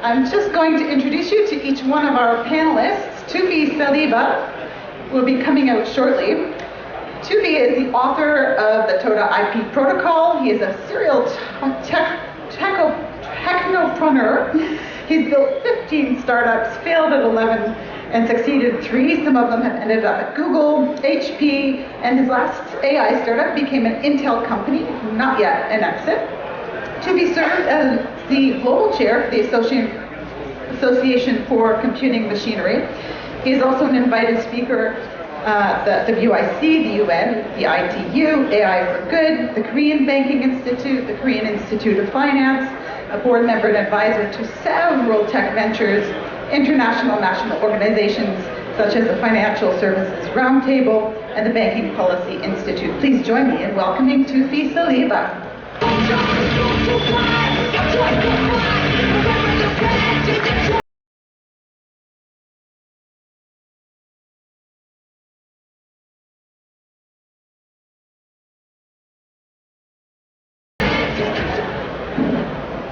I'm just going to introduce you to each one of our panelists. Tufi Saliba will be coming out shortly. Tufi is the author of the Toda IP protocol. He is a serial technopreneur. He's built 15 startups, failed at 11, and succeeded 3. Some of them have ended up at Google, HP, and his last AI startup became an Intel company, not yet an exit. Tufi served as the global chair for the Association for Computing Machinery. He is also an invited speaker at the WIC, the UN, the ITU, AI for Good, the Korean Banking Institute, the Korean Institute of Finance, a board member and advisor to several tech ventures, international national organizations such as the Financial Services Roundtable and the Banking Policy Institute. Please join me in welcoming Tufi Saliba.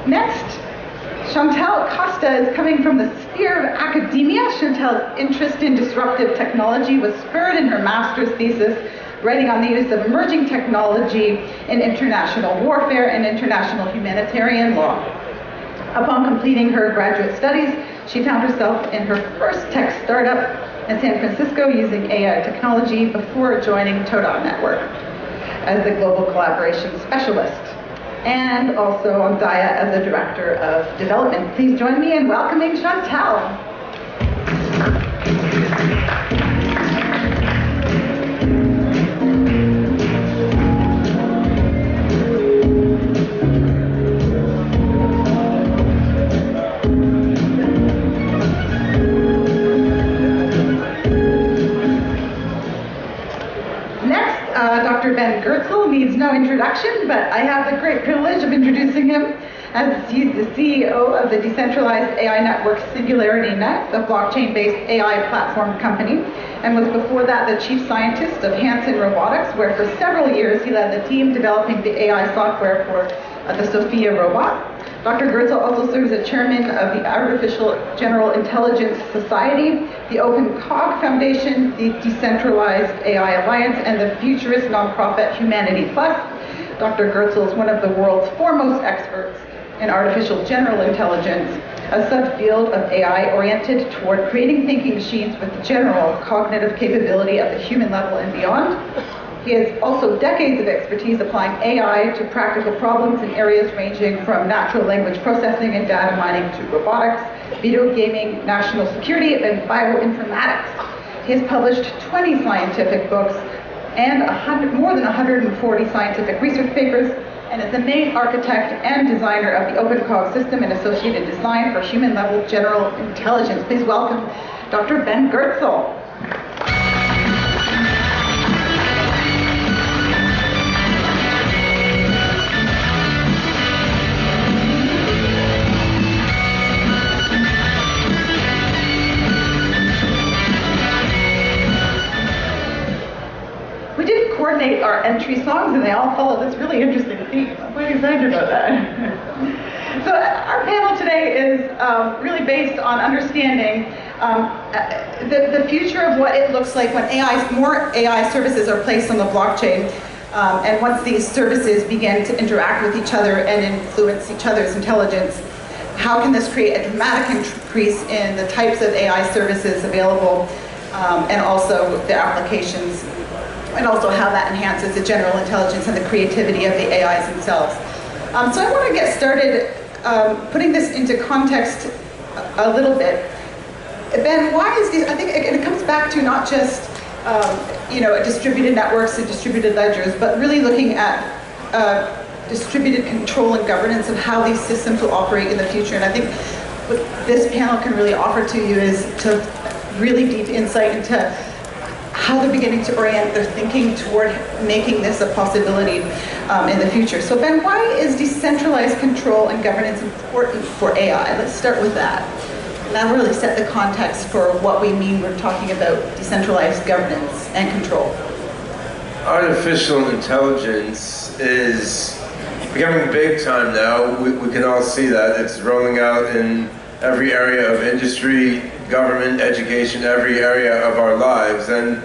Next, Chantal Costa is coming from the sphere of academia. Chantal's interest in disruptive technology was spurred in her master's thesis, writing on the use of emerging technology in international warfare and international humanitarian law. Upon completing her graduate studies, she found herself in her first tech startup in San Francisco using AI technology before joining Toda Network as the global collaboration specialist, and also on Daya as the Director of Development. Please join me in welcoming Chantal. Dr. Ben Goertzel needs no introduction, but I have the great privilege of introducing him, as he's the CEO of the decentralized AI network SingularityNet, the blockchain-based AI platform company, and was before that the chief scientist of Hanson Robotics, where for several years he led the team developing the AI software for the Sophia robot. Dr. Goertzel also serves as chairman of the Artificial General Intelligence Society, the Open Cog Foundation, the Decentralized AI Alliance, and the futurist nonprofit Humanity Plus. Dr. Goertzel is one of the world's foremost experts in artificial general intelligence, a subfield of AI oriented toward creating thinking machines with general cognitive capability at the human level and beyond. He has also decades of expertise applying AI to practical problems in areas ranging from natural language processing and data mining to robotics, video gaming, national security, and bioinformatics. He has published 20 scientific books and more than 140 scientific research papers, and is the main architect and designer of the OpenCog system and associated design for human-level general intelligence. Please welcome Dr. Ben Goertzel. Coordinate our entry songs, and they all follow this really interesting theme. I'm quite excited about that. So our panel today is really based on understanding the future of what it looks like when more AI services are placed on the blockchain, and once these services begin to interact with each other and influence each other's intelligence. How can this create a dramatic increase in the types of AI services available, and also the applications, and also how that enhances the general intelligence and the creativity of the AIs themselves. So I want to get started putting this into context a little bit. Ben, why is this? I think it comes back to not just distributed networks and distributed ledgers, but really looking at distributed control and governance of how these systems will operate in the future. And I think what this panel can really offer to you is to really deep insight into how they're beginning to orient their thinking toward making this a possibility in the future. So Ben, why is decentralized control and governance important for AI? Let's start with that. And that'll really set the context for what we mean when we're talking about decentralized governance and control. Artificial intelligence is becoming big time now. We can all see that. It's rolling out in every area of industry, government, education, every area of our lives. And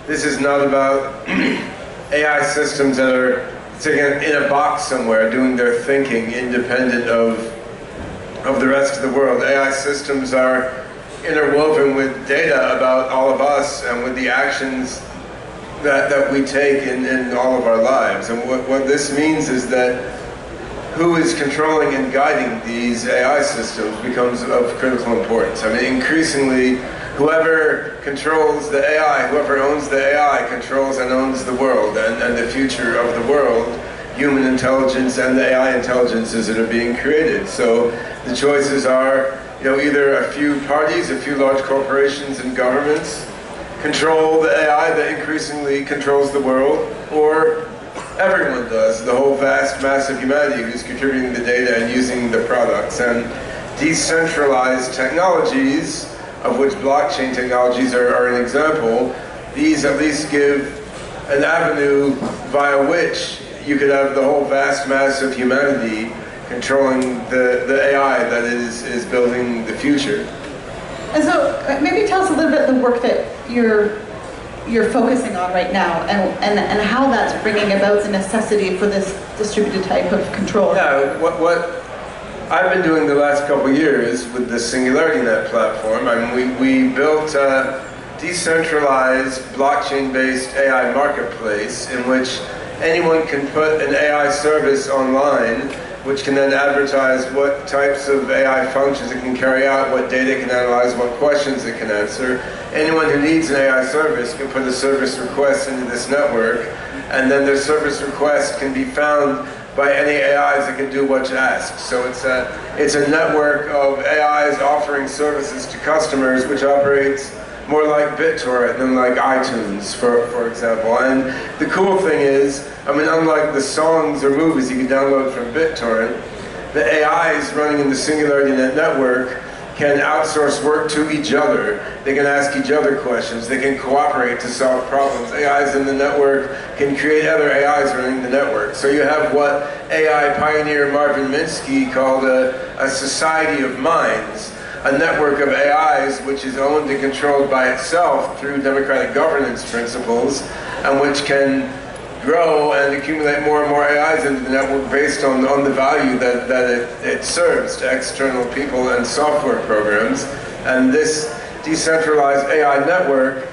this is not about AI systems that are sitting in a box somewhere doing their thinking independent of the rest of the world. AI systems are interwoven with data about all of us and with the actions that we take in all of our lives. And what this means is that who is controlling and guiding these AI systems becomes of critical importance. I mean, increasingly, whoever controls the AI, whoever owns the AI, controls and owns the world and the future of the world, human intelligence and the AI intelligences that are being created. So the choices are, either a few parties, a few large corporations and governments control the AI that increasingly controls the world, or everyone does, the whole vast mass of humanity who's contributing the data and using the products. And decentralized technologies, of which blockchain technologies are an example, these at least give an avenue via which you could have the whole vast mass of humanity controlling the AI that is building the future. And so maybe tell us a little bit the work that you're focusing on right now, and how that's bringing about the necessity for this distributed type of control. Yeah, what I've been doing the last couple of years with the SingularityNet platform, I mean, we built a decentralized blockchain-based AI marketplace in which anyone can put an AI service online, which can then advertise what types of AI functions it can carry out, what data it can analyze, what questions it can answer. Anyone who needs an AI service can put a service request into this network, and then their service request can be found by any AIs that can do what you ask. So it's a network of AIs offering services to customers, which operates more like BitTorrent than like iTunes, for example. And the cool thing is, I mean, unlike the songs or movies you can download from BitTorrent, the AIs running in the SingularityNet network can outsource work to each other. They can ask each other questions. They can cooperate to solve problems. AIs in the network can create other AIs running the network. So you have what AI pioneer Marvin Minsky called a society of minds, a network of AIs which is owned and controlled by itself through democratic governance principles, and which can grow and accumulate more and more AIs into the network based on the value that it serves to external people and software programs. And this decentralized AI network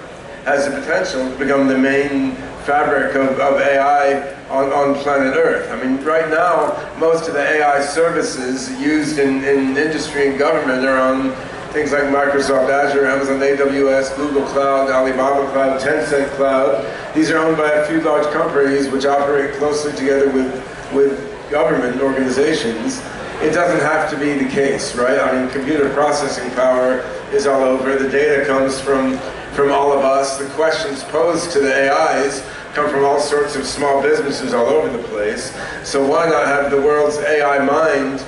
has the potential to become the main fabric of AI on planet Earth. I mean, right now, most of the AI services used in industry and government are on things like Microsoft Azure, Amazon AWS, Google Cloud, Alibaba Cloud, Tencent Cloud. These are owned by a few large companies which operate closely together with government organizations. It doesn't have to be the case, right? I mean, computer processing power is all over. The data comes from all of us. The questions posed to the AIs come from all sorts of small businesses all over the place. So why not have the world's AI mind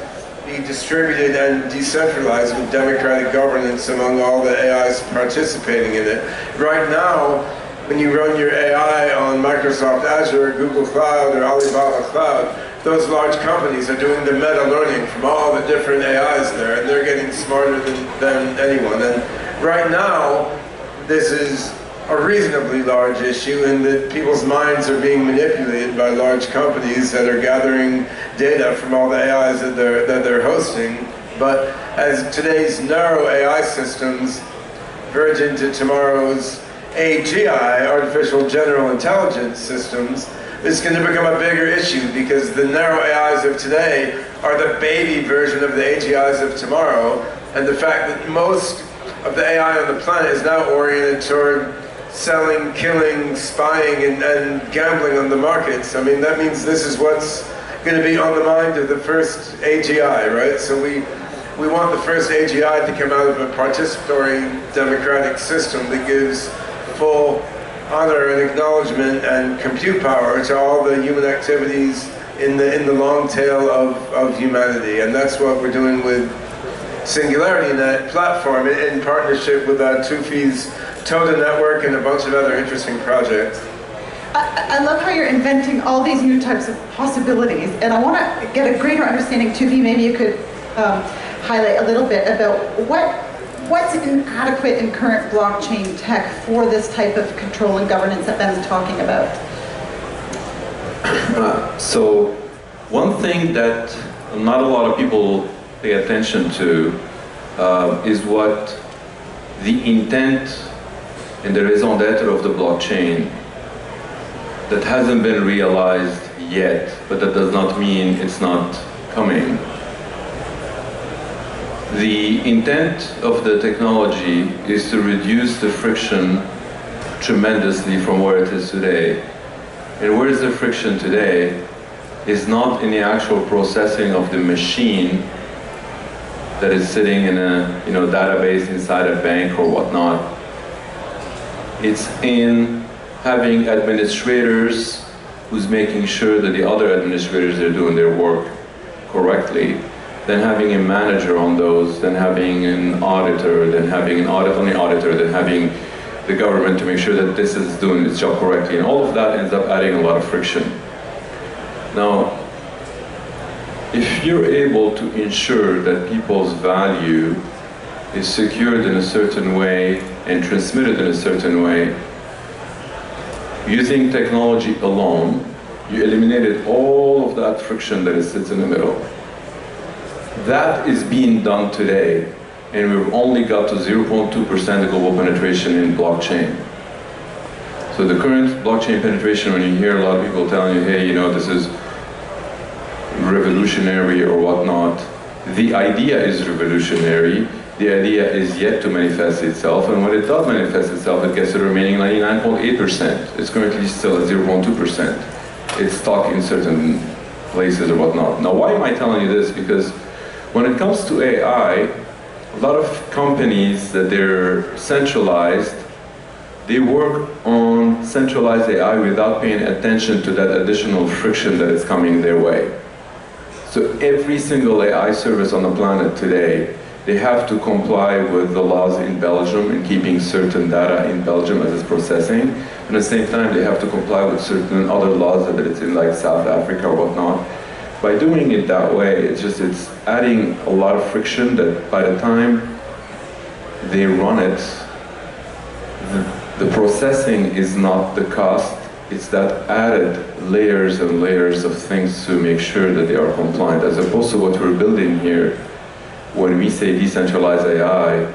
be distributed and decentralized with democratic governance among all the AIs participating in it? Right now, when you run your AI on Microsoft Azure, Google Cloud, or Alibaba Cloud, those large companies are doing the meta learning from all the different AIs there, and they're getting smarter than anyone. And right now, this is a reasonably large issue in that people's minds are being manipulated by large companies that are gathering data from all the AIs that they're hosting. But as today's narrow AI systems verge into tomorrow's AGI, artificial general intelligence systems, it's going to become a bigger issue, because the narrow AIs of today are the baby version of the AGIs of tomorrow, and the fact that most of the AI on the planet is now oriented toward selling, killing, spying, and gambling on the markets. I mean, that means this is what's going to be on the mind of the first AGI, right? So we want the first AGI to come out of a participatory democratic system that gives full honor and acknowledgement and compute power to all the human activities in the long tail of humanity. And that's what we're doing with SingularityNet platform in partnership with Tufi's Toda Network and a bunch of other interesting projects. I love how you're inventing all these new types of possibilities, and I want to get a greater understanding. Tufi, maybe you could highlight a little bit about what's inadequate in current blockchain tech for this type of control and governance that Ben's talking about. So one thing that not a lot of people pay attention to is what the intent and the raison d'etre of the blockchain that hasn't been realized yet, but that does not mean it's not coming. The intent of the technology is to reduce the friction tremendously from where it is today. And where is the friction today is not in the actual processing of the machine that is sitting in a database inside a bank or whatnot. It's in having administrators who's making sure that the other administrators are doing their work correctly, then having a manager on those, then having an auditor, then having an audit on the auditor, then having the government to make sure that this is doing its job correctly. And all of that ends up adding a lot of friction. Now, if you're able to ensure that people's value is secured in a certain way and transmitted in a certain way, using technology alone, you eliminated all of that friction that sits in the middle. That is being done today, and we've only got to 0.2% global penetration in blockchain. So the current blockchain penetration, when you hear a lot of people telling you, hey, this is revolutionary or whatnot, the idea is revolutionary. The idea is yet to manifest itself, and when it does manifest itself, it gets to the remaining 99.8%. It's currently still at 0.2%. It's stuck in certain places or whatnot. Now, why am I telling you this? Because when it comes to AI, a lot of companies that they're centralized, they work on centralized AI without paying attention to that additional friction that is coming their way. So every single AI service on the planet today, they have to comply with the laws in Belgium and keeping certain data in Belgium as it's processing. And at the same time, they have to comply with certain other laws that it's in, like South Africa or whatnot. By doing it that way, it's adding a lot of friction that by the time they run it, the processing is not the cost, it's that added layers and layers of things to make sure that they are compliant, as opposed to what we're building here. When we say decentralized AI,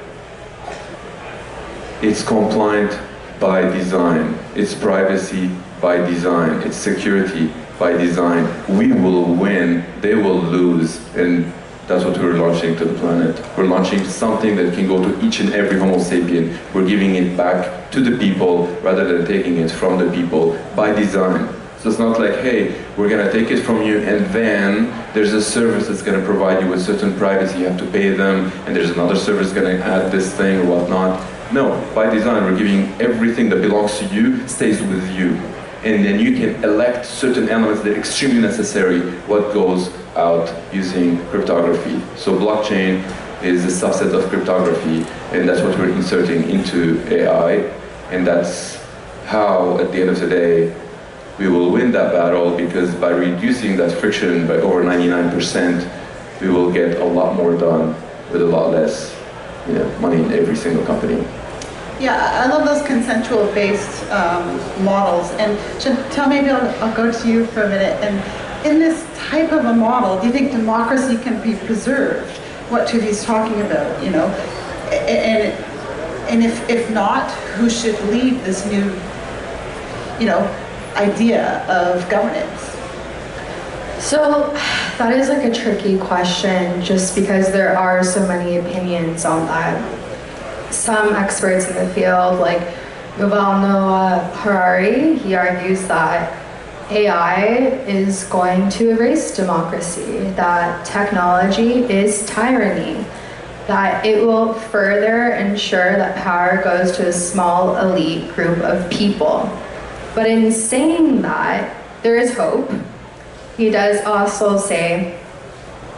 it's compliant by design, it's privacy by design, it's security by design. We will win, they will lose, and that's what we're launching to the planet. We're launching something that can go to each and every Homo sapien. We're giving it back to the people rather than taking it from the people by design. So it's not like, hey, we're gonna take it from you and then there's a service that's gonna provide you with certain privacy, you have to pay them, and there's another service gonna add this thing or whatnot. No, by design, we're giving everything that belongs to you, stays with you. And then you can elect certain elements that are extremely necessary, what goes out using cryptography. So blockchain is a subset of cryptography, and that's what we're inserting into AI, and that's how, at the end of the day, we will win that battle, because by reducing that friction by over 99%, we will get a lot more done with a lot less money in every single company. Yeah, I love those consensual-based models. And Chantal, maybe I'll go to you for a minute. And in this type of a model, do you think democracy can be preserved? What Tuvi's talking about, and if not, who should lead this new, idea of governance? So that is like a tricky question, just because there are so many opinions on that. Some experts in the field, like Yuval Noah Harari, he argues that AI is going to erase democracy, that technology is tyranny, that it will further ensure that power goes to a small elite group of people. But in saying that, there is hope. He does also say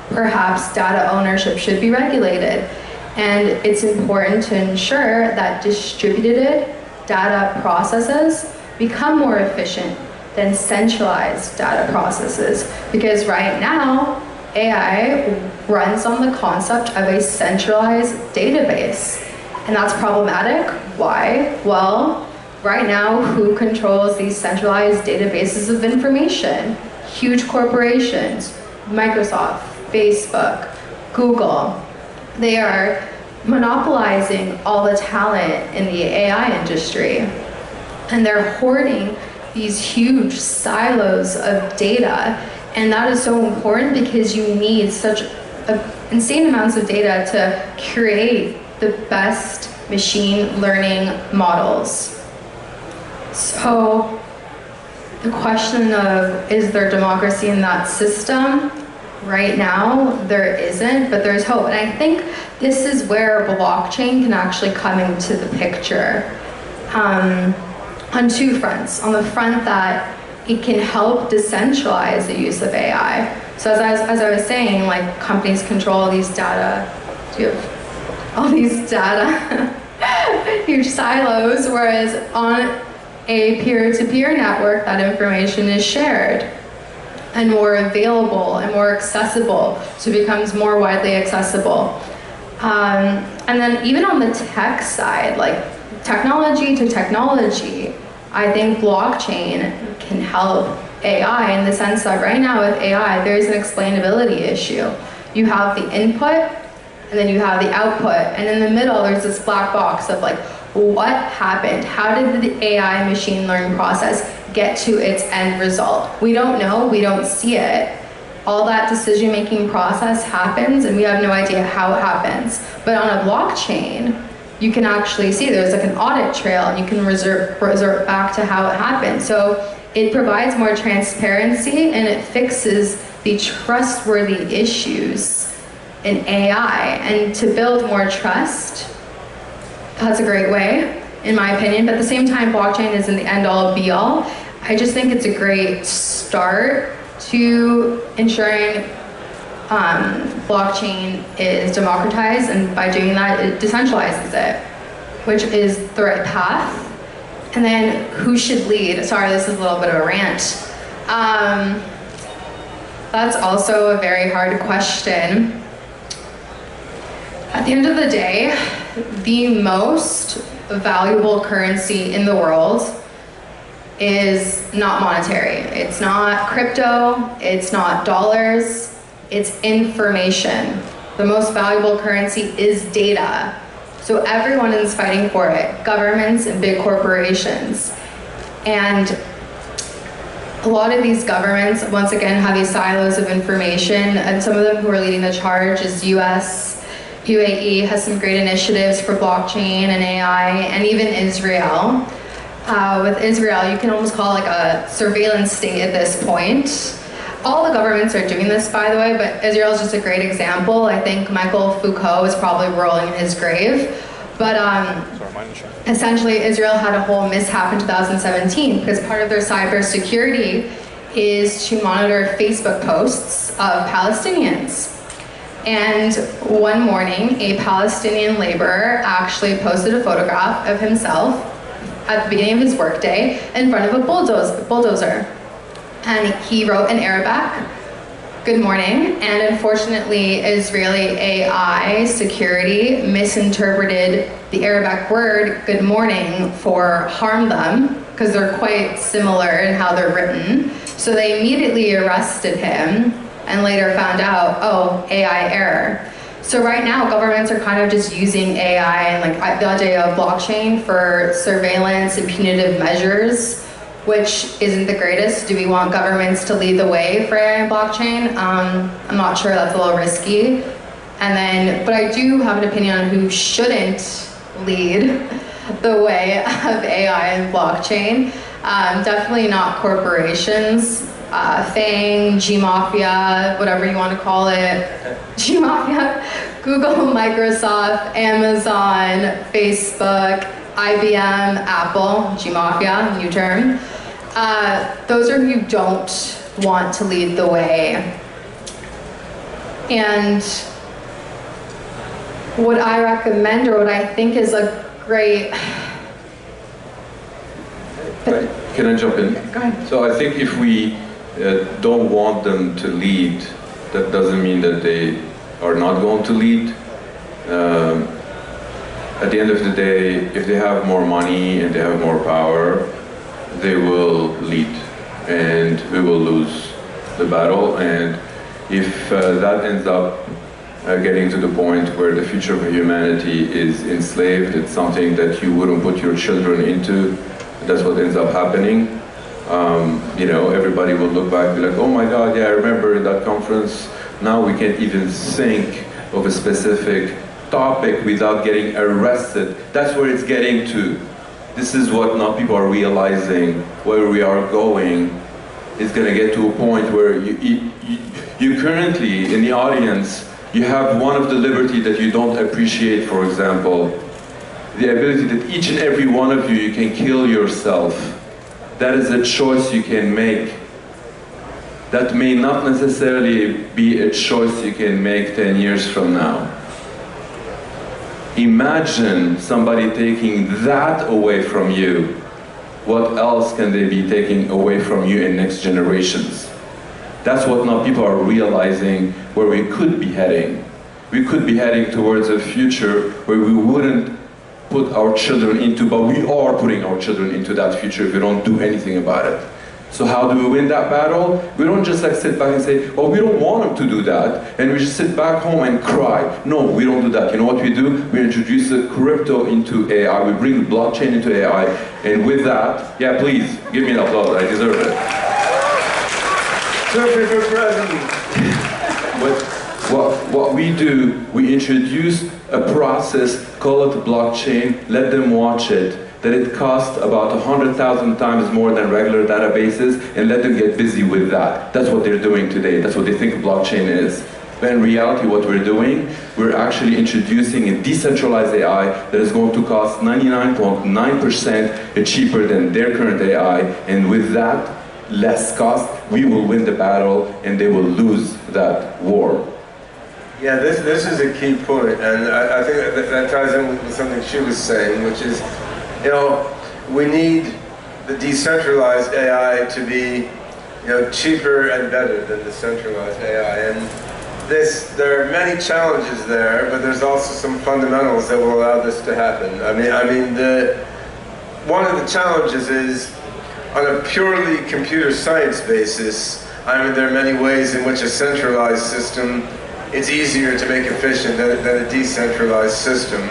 perhaps data ownership should be regulated, and it's important to ensure that distributed data processes become more efficient than centralized data processes, because right now AI runs on the concept of a centralized database. And that's problematic. Why? Well, right now, who controls these centralized databases of information? Huge corporations, Microsoft, Facebook, Google. They are monopolizing all the talent in the AI industry. And they're hoarding these huge silos of data. And that is so important because you need such insane amounts of data to create the best machine learning models. So the question of, is there democracy in that system? Right now, there isn't, but there's hope. And I think this is where blockchain can actually come into the picture on two fronts. On the front that it can help decentralize the use of AI. So as I was saying, like companies control all these data, all these data, huge silos, whereas on a peer-to-peer network, that information is shared and more available and more accessible, so it becomes more widely accessible. And then even on the tech side, like technology to technology, I think blockchain can help AI in the sense that right now with AI, there's an explainability issue. You have the input, and then you have the output, and in the middle, there's this black box of like, what happened? How did the AI machine learning process get to its end result? We don't know, we don't see it. All that decision-making process happens, and we have no idea how it happens. But on a blockchain, you can actually see there's like an audit trail, and you can resort back to how it happened. So it provides more transparency, and it fixes the trustworthy issues in AI. And to build more trust, that's a great way, in my opinion. But at the same time, blockchain isn't the end-all, be-all. I just think it's a great start to ensuring blockchain is democratized, and by doing that, it decentralizes it, which is the right path. And then who should lead? Sorry, this is a little bit of a rant. That's also a very hard question. At the end of the day, the most valuable currency in the world is not monetary. It's not crypto, it's not dollars, it's information. The most valuable currency is data. So everyone is fighting for it, governments and big corporations. And a lot of these governments, once again, have these silos of information, and some of them who are leading the charge is US, UAE has some great initiatives for blockchain and AI, and even Israel. With Israel, you can almost call it like a surveillance state at this point. All the governments are doing this, by the way, but Israel is just a great example. I think Michael Foucault is probably rolling in his grave. But essentially, Israel had a whole mishap in 2017 because part of their cybersecurity is to monitor Facebook posts of Palestinians. And one morning, a Palestinian laborer actually posted a photograph of himself at the beginning of his workday in front of a bulldozer. And he wrote in Arabic, "Good morning," and unfortunately, Israeli AI security misinterpreted the Arabic word "good morning" for harm them, because they're quite similar in how they're written. So they immediately arrested him, and later found out, oh, AI error. So right now, governments are kind of just using AI and like the idea of blockchain for surveillance and punitive measures, which isn't the greatest. Do we want governments to lead the way for AI and blockchain? I'm not sure, that's a little risky. But I do have an opinion on who shouldn't lead the way of AI and blockchain. Definitely not corporations. FANG, G-Mafia, whatever you want to call it. G-Mafia, Google, Microsoft, Amazon, Facebook, IBM, Apple, G-Mafia, new term. Those are who you don't want to lead the way. And what I recommend, or what I think is a great... Can I jump in? Go ahead. So I think if we don't want them to lead, that doesn't mean that they are not going to lead. At the end of the day, if they have more money and they have more power, they will lead, and we will lose the battle. And if that ends up getting to the point where the future of humanity is enslaved, it's something that you wouldn't put your children into, that's what ends up happening. You know, everybody will look back and be like, oh my God, yeah, I remember in that conference, now we can't even think of a specific topic without getting arrested. That's where it's getting to. This is what now people are realizing, where we are going. It's going to get to a point where you currently, in the audience, you have one of the liberty that you don't appreciate, for example, the ability that each and every one of you can kill yourself. That is a choice you can make. That may not necessarily be a choice you can make 10 years from now. Imagine somebody taking that away from you. What else can they be taking away from you in next generations? That's what now people are realizing where we could be heading. We could be heading towards a future where we wouldn't put our children into, but we are putting our children into that future if we don't do anything about it. So how do we win that battle? We don't just like sit back and say, well, we don't want them to do that, and we just sit back home and cry. No, we don't do that. You know what we do? We introduce the crypto into AI, we bring blockchain into AI, and with that, yeah, please, give me an applause, I deserve it. Super for president. What we do, we introduce a process, call it blockchain, let them watch it, that it costs about 100,000 times more than regular databases, and let them get busy with that. That's what they're doing today. That's what they think blockchain is. But in reality, what we're doing, we're actually introducing a decentralized AI that is going to cost 99.9% cheaper than their current AI, and with that less cost, we will win the battle and they will lose that war. Yeah, this is a key point, and I think that ties in with something she was saying, which is, you know, we need the decentralized AI to be, you know, cheaper and better than the centralized AI. And there are many challenges there, but there's also some fundamentals that will allow this to happen. One of the challenges is, on a purely computer science basis, there are many ways in which a centralized system, it's easier to make efficient than a decentralized system.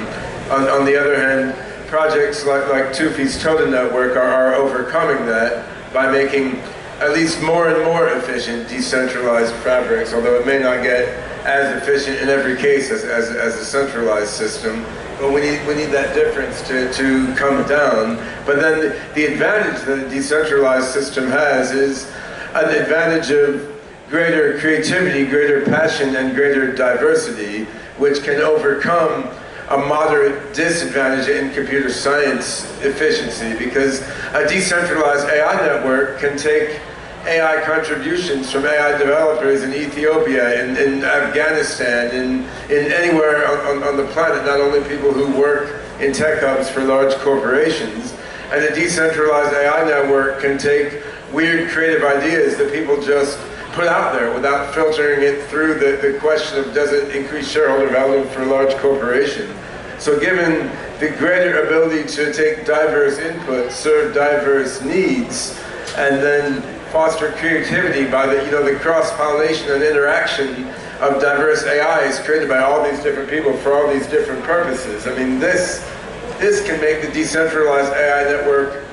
On the other hand, projects like Tufi's Toda Network are overcoming that by making at least more and more efficient decentralized fabrics, although it may not get as efficient in every case as a centralized system. But we need that difference to come down. But then the advantage that a decentralized system has is an advantage of greater creativity, greater passion, and greater diversity, which can overcome a moderate disadvantage in computer science efficiency, because a decentralized AI network can take AI contributions from AI developers in Ethiopia, in Afghanistan, in anywhere on the planet, not only people who work in tech hubs for large corporations. And a decentralized AI network can take weird creative ideas that people just put out there without filtering it through the question of, does it increase shareholder value for a large corporation? So given the greater ability to take diverse inputs, serve diverse needs, and then foster creativity by the cross-pollination and interaction of diverse AIs created by all these different people for all these different purposes. This can make the decentralized AI network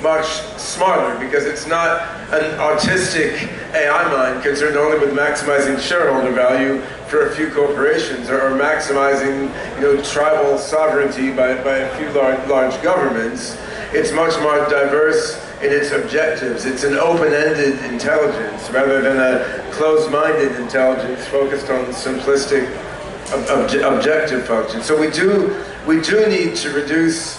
much smarter, because it's not an autistic AI mind concerned only with maximizing shareholder value for a few corporations, or maximizing tribal sovereignty by a few large governments. It's much more diverse in its objectives. It's an open-ended intelligence rather than a closed-minded intelligence focused on simplistic objective functions. So we do need to reduce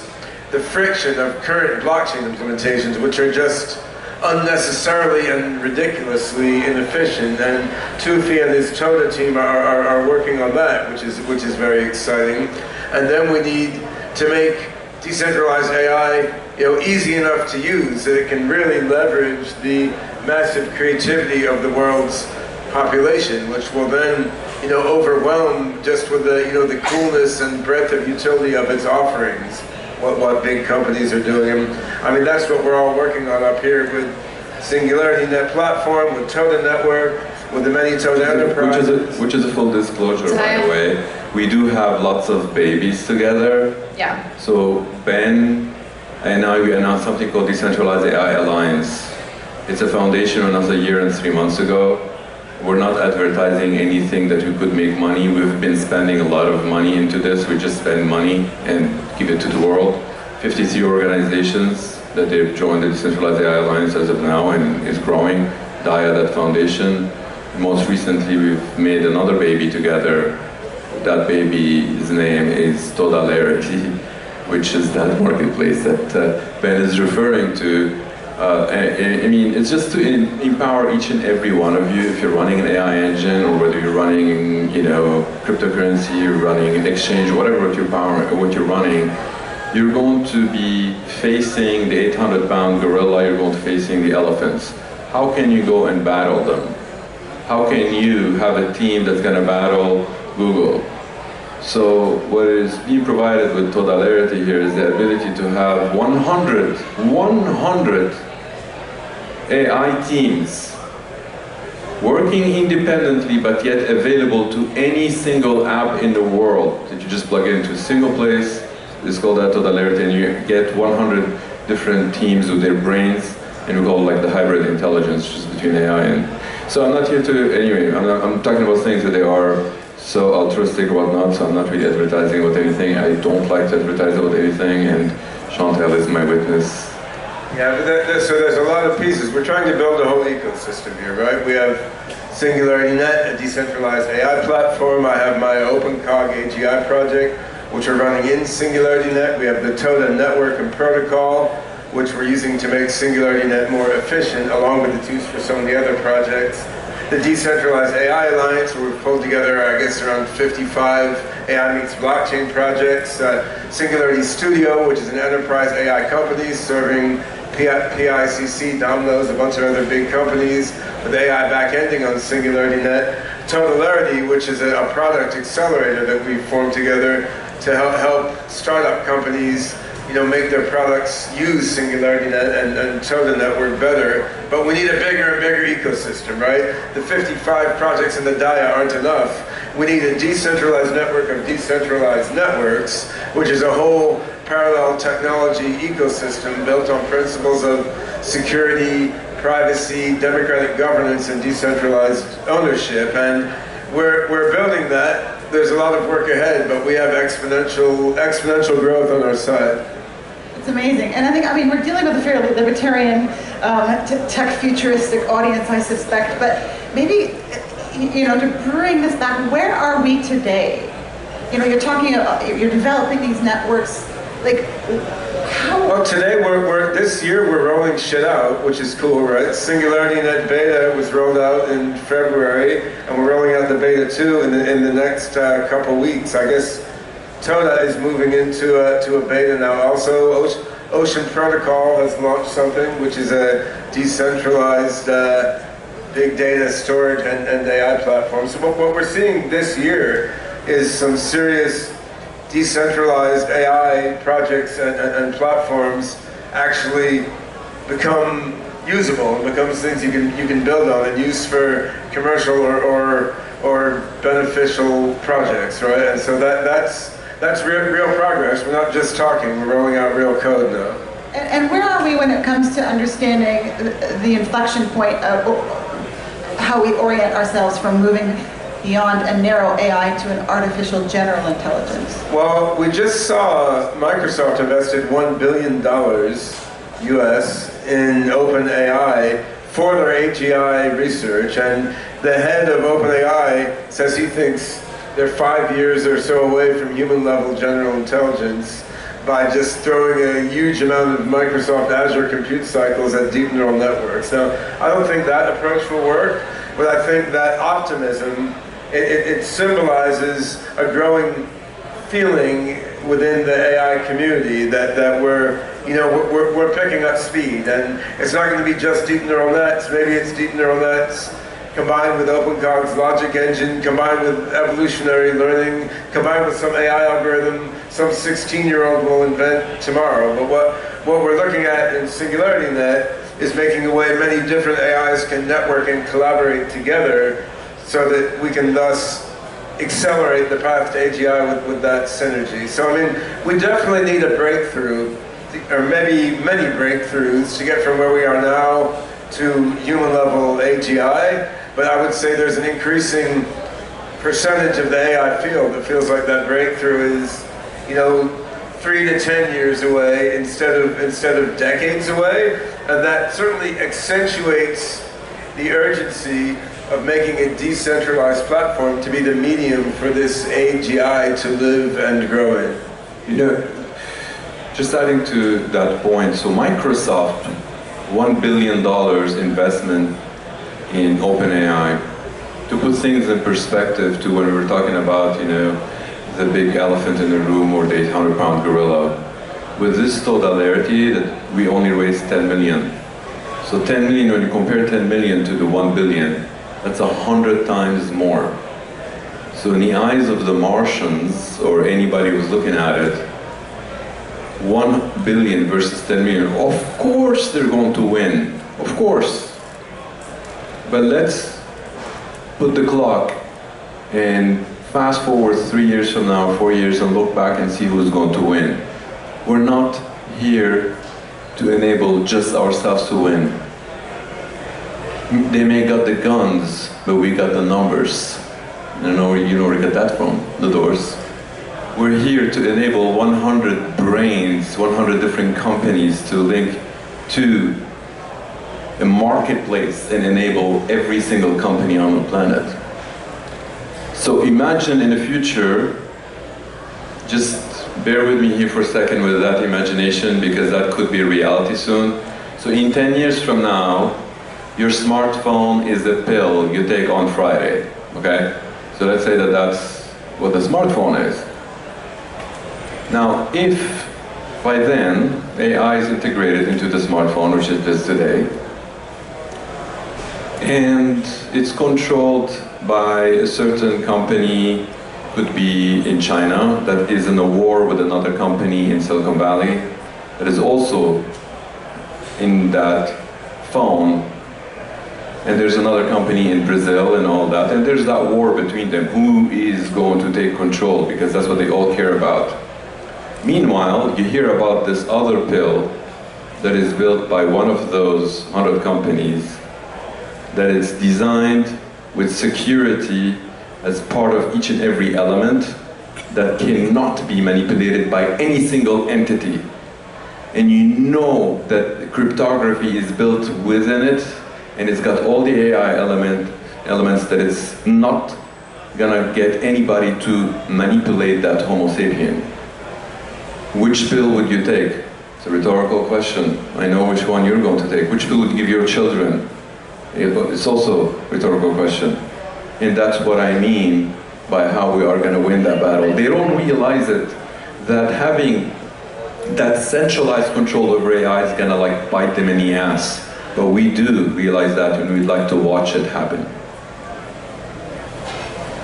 the friction of current blockchain implementations, which are just unnecessarily and ridiculously inefficient. And Tufi and his Toda team are working on that, which is very exciting. And then we need to make decentralized AI easy enough to use that it can really leverage the massive creativity of the world's population, which will then overwhelmed just with the coolness and breadth of utility of its offerings, what big companies are doing. And, I mean, that's what we're all working on up here with SingularityNet platform, with Toda Network, with the many Toda enterprises. Which is a full disclosure, by the way. We do have lots of babies together. Yeah. So Ben and I, we announced something called Decentralized AI Alliance. It's a foundation announced a year and 3 months ago. We're not advertising anything that we could make money. We've been spending a lot of money into this. We just spend money and give it to the world. 53 organizations that they've joined the Decentralized AI Alliance as of now, and is growing. Daya, that foundation. Most recently, we've made another baby together. That baby's name is Todalarity, which is that marketplace that Ben is referring to. I mean, it's just to empower each and every one of you, if you're running an AI engine, or whether you're running, cryptocurrency, you're running an exchange, whatever what you're running, you're going to be facing the 800-pound gorilla, you're going to be facing the elephants. How can you go and battle them? How can you have a team that's going to battle Google? So what is being provided with Todalarity here is the ability to have 100 AI teams working independently but yet available to any single app in the world that you just plug into a single place. It's called that Todalarity, and you get 100 different teams with their brains, and we call it like the hybrid intelligence just between AI and... So I'm not here to, anyway, I'm talking about things that they are so altruistic or whatnot, so I'm not really advertising about anything. I don't like to advertise about anything, and Chantal is my witness. Yeah, but so there's a lot of pieces. We're trying to build a whole ecosystem here, right? We have SingularityNet, a decentralized AI platform. I have my OpenCog AGI project, which are running in SingularityNet. We have the Toda network and protocol, which we're using to make SingularityNet more efficient, along with the tools for some of the other projects. The Decentralized AI Alliance, where we've pulled together, I guess, around 55 AI meets blockchain projects. Singularity Studio, which is an enterprise AI company serving PICC, Domino's, a bunch of other big companies with AI backending on SingularityNet. Todalarity, which is a product accelerator that we've formed together to help startup companies make their products use SingularityNet and Toda Network better. But we need a bigger and bigger ecosystem, right? The 55 projects in the Daya aren't enough. We need a decentralized network of decentralized networks, which is a whole parallel technology ecosystem built on principles of security, privacy, democratic governance, and decentralized ownership. And we're building that. There's a lot of work ahead, but we have exponential growth on our side. It's amazing. And I mean, we're dealing with a fairly libertarian, tech futuristic audience, I suspect, but maybe, to bring this back, where are we today? You're talking about, you're developing these networks, like, how? Well, today, this year, we're rolling shit out, which is cool, right? SingularityNet Beta was rolled out in February, and we're rolling out the Beta 2 in the next couple weeks. I guess Toda is moving into a beta now. Also, Ocean Protocol has launched something, which is a decentralized big data storage and AI platform. So what we're seeing this year is some serious decentralized AI projects and platforms actually become usable and becomes things you can build on and use for commercial or beneficial projects, right? And so that's real progress. We're not just talking, we're rolling out real code now. And where are we when it comes to understanding the inflection point of how we orient ourselves from moving beyond a narrow AI to an artificial general intelligence? Well, we just saw Microsoft invested $1 billion US in OpenAI for their AGI research, and the head of OpenAI says he thinks they're 5 years or so away from human-level general intelligence by just throwing a huge amount of Microsoft Azure compute cycles at deep neural networks. Now, I don't think that approach will work, but I think that optimism, it symbolizes a growing feeling within the AI community that we're picking up speed, and it's not going to be just deep neural nets. Maybe it's deep neural nets combined with OpenCog's logic engine, combined with evolutionary learning, combined with some AI algorithm, some 16-year-old will invent tomorrow. But what we're looking at in SingularityNet is making a way many different AIs can network and collaborate together so that we can thus accelerate the path to AGI with that synergy. So I mean, we definitely need a breakthrough, or maybe many breakthroughs to get from where we are now to human level AGI, but I would say there's an increasing percentage of the AI field that feels like that breakthrough is, 3 to 10 years away instead of decades away, and that certainly accentuates the urgency of making a decentralized platform to be the medium for this AGI to live and grow in. Just adding to that point, so Microsoft, $1 billion investment in OpenAI. To put things in perspective to when we were talking about, the big elephant in the room or the 800-pound gorilla, with this totality that we only raised 10 million. So 10 million, when you compare 10 million to the 1 billion, that's 100 times more. So in the eyes of the Martians, or anybody who's looking at it, 1 billion versus 10 million, of course they're going to win, of course. But let's put the clock and fast forward 3 years from now, 4 years, and look back and see who's going to win. We're not here to enable just ourselves to win. They may got the guns, but we got the numbers. I don't know where you get that from, the doors. We're here to enable 100 brains, 100 different companies to link to a marketplace and enable every single company on the planet. So imagine in the future, just bear with me here for a second with that imagination, because that could be a reality soon. So in 10 years from now, your smartphone is the pill you take on Friday, okay? So let's say that that's what the smartphone is. Now, if by then AI is integrated into the smartphone, which it is today, and it's controlled by a certain company, could be in China, that is in a war with another company in Silicon Valley, that is also in that phone, and there's another company in Brazil and all that, and there's that war between them. Who is going to take control? Because that's what they all care about. Meanwhile, you hear about this other pill that is built by one of those 100 companies, that is designed with security as part of each and every element, that cannot be manipulated by any single entity. And you know that cryptography is built within it, and it's got all the AI elements that it's not gonna get anybody to manipulate that Homo sapien. Which pill would you take? It's a rhetorical question. I know which one you're going to take. Which pill would you give your children? It's also a rhetorical question. And that's what I mean by how we are going to win that battle. They don't realize it, that having that centralized control over AI is going to bite them in the ass. But we do realize that, and we'd like to watch it happen.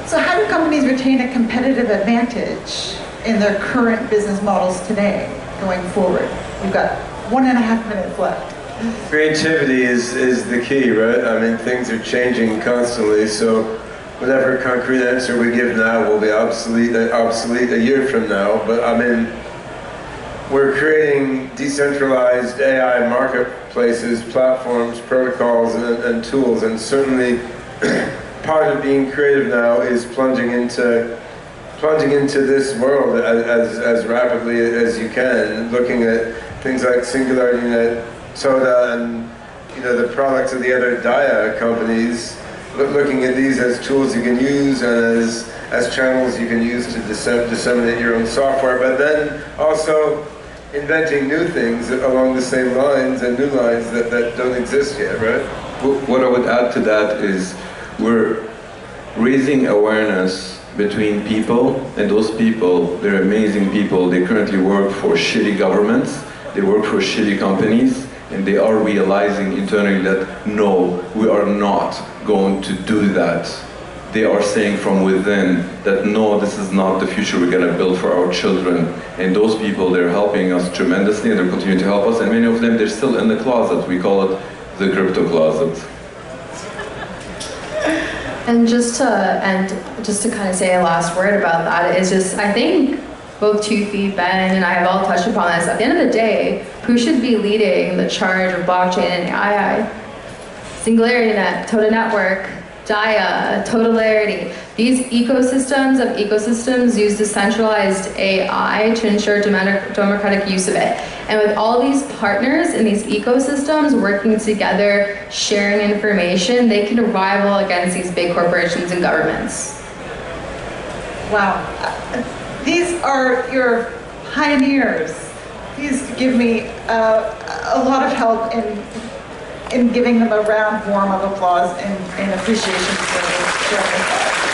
So how do companies retain a competitive advantage in their current business models today, going forward? We've got 1.5 minutes left. Creativity is the key, right? I mean, things are changing constantly, so whatever concrete answer we give now will be obsolete a year from now. But I mean, we're creating decentralized AI marketplaces, platforms, protocols, and tools, and certainly part of being creative now is plunging into this world as rapidly as you can, looking at things like SingularityNet, Toda, and the products of the other DIA companies, looking at these as tools you can use and as channels you can use to disseminate your own software, but then also inventing new things along the same lines and new lines that don't exist yet, right? What I would add to that is we're raising awareness between people, and those people, they're amazing people. They currently work for shitty governments, they work for shitty companies, and they are realizing internally that no, we are not going to do that. They are saying from within that no, this is not the future we're going to build for our children. And those people, they're helping us tremendously, and they're continuing to help us, and many of them, they're still in the closet. We call it the crypto closet. And just to kind of say a last word about that is just, I think both Toothy, Ben, and I have all touched upon this. At the end of the day, who should be leading the charge of blockchain and AI? SingularityNet, Toda Network, Daya, Totalarity. These ecosystems of ecosystems use decentralized AI to ensure democratic use of it. And with all these partners in these ecosystems working together, sharing information, they can rival against these big corporations and governments. Wow. These are your pioneers. These give me a lot of help in giving them a round warm of applause and appreciation for sharing this.